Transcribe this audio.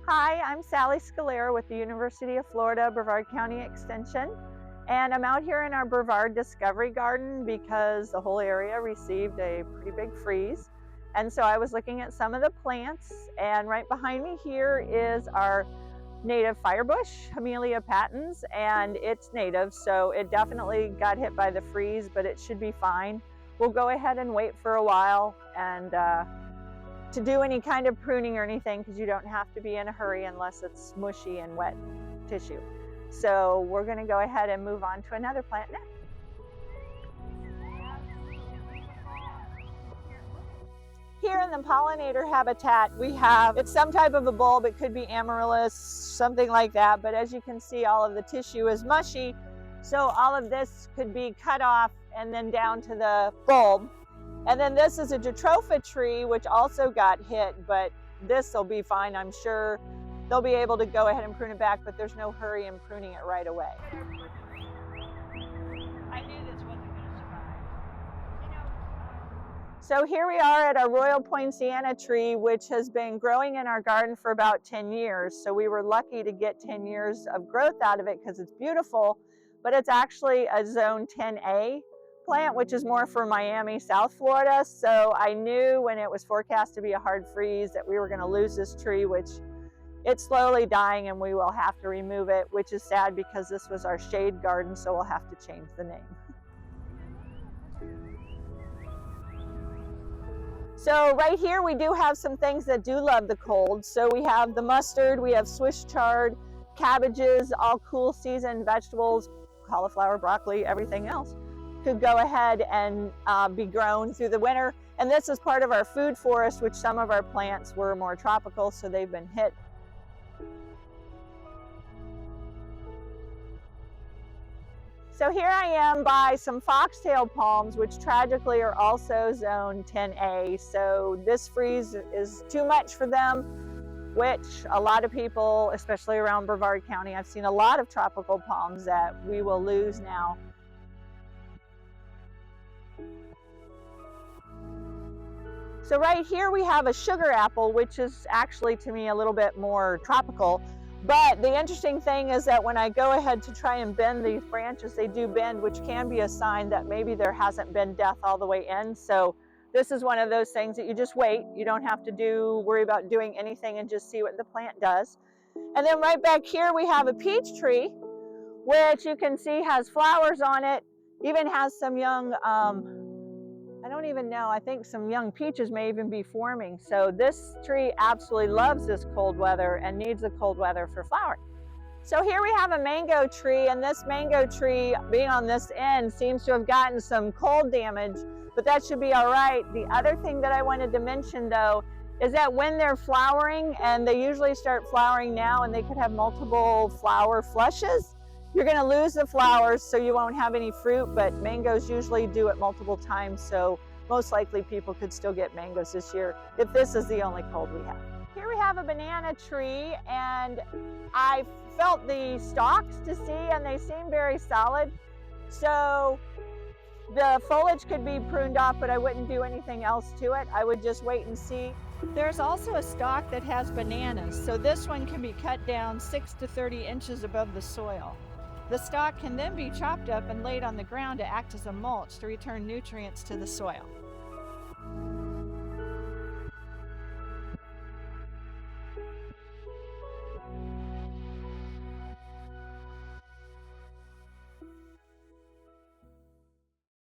Hi, I'm Sally Scalera with the University of Florida, Brevard County Extension. And I'm out here in our Brevard Discovery Garden because the whole area received a pretty big freeze. And so I was looking at some of the plants, and right behind me here is our native firebush, Camellia patens, and it's native, so it definitely got hit by the freeze, but it should be fine. We'll go ahead and wait for a while and to do any kind of pruning or anything, because you don't have to be in a hurry unless it's mushy and wet tissue. So we're going to go ahead and move on to another plant now. Here in the pollinator habitat, it's some type of a bulb. It could be amaryllis, something like that. But as you can see, all of the tissue is mushy. So all of this could be cut off and then down to the bulb. And then this is a jatropha tree, which also got hit, but this will be fine. I'm sure they'll be able to go ahead and prune it back, but there's no hurry in pruning it right away. I knew this wasn't going to survive. So here we are at our Royal Poinciana tree, which has been growing in our garden for about 10 years. So we were lucky to get 10 years of growth out of it because it's beautiful, but it's actually a zone 10A plant, which is more for Miami, South Florida. So I knew when it was forecast to be a hard freeze that we were going to lose this tree, which it's slowly dying, and we will have to remove it, which is sad because this was our shade garden, so we'll have to change the name. So right here we do have some things that do love the cold. So we have the mustard, we have Swiss chard, cabbages, all cool season vegetables, cauliflower, broccoli, everything else could go ahead and be grown through the winter. And this is part of our food forest, which some of our plants were more tropical, so they've been hit. So here I am by some foxtail palms, which tragically are also zone 10A. So this freeze is too much for them, which a lot of people, especially around Brevard County, I've seen a lot of tropical palms that we will lose now. So right here we have a sugar apple, which is actually to me a little bit more tropical. But the interesting thing is that when I go ahead to try and bend these branches, they do bend, which can be a sign that maybe there hasn't been death all the way in. So this is one of those things that you just wait. You don't have to worry about doing anything and just see what the plant does. And then right back here we have a peach tree, which you can see has flowers on it, even has some young, I don't even know, I think some young peaches may even be forming. So this tree absolutely loves this cold weather and needs the cold weather for flowering. So here we have a mango tree, and this mango tree being on this end seems to have gotten some cold damage, but that should be all right. The other thing that I wanted to mention though is that when they're flowering, and they usually start flowering now and they could have multiple flower flushes, you're going to lose the flowers, so you won't have any fruit, but mangoes usually do it multiple times, so most likely people could still get mangoes this year if this is the only cold we have. Here we have a banana tree, and I felt the stalks to see, and they seem very solid. So the foliage could be pruned off, but I wouldn't do anything else to it. I would just wait and see. There's also a stalk that has bananas, so this one can be cut down 6 to 30 inches above the soil. The stalk can then be chopped up and laid on the ground to act as a mulch to return nutrients to the soil.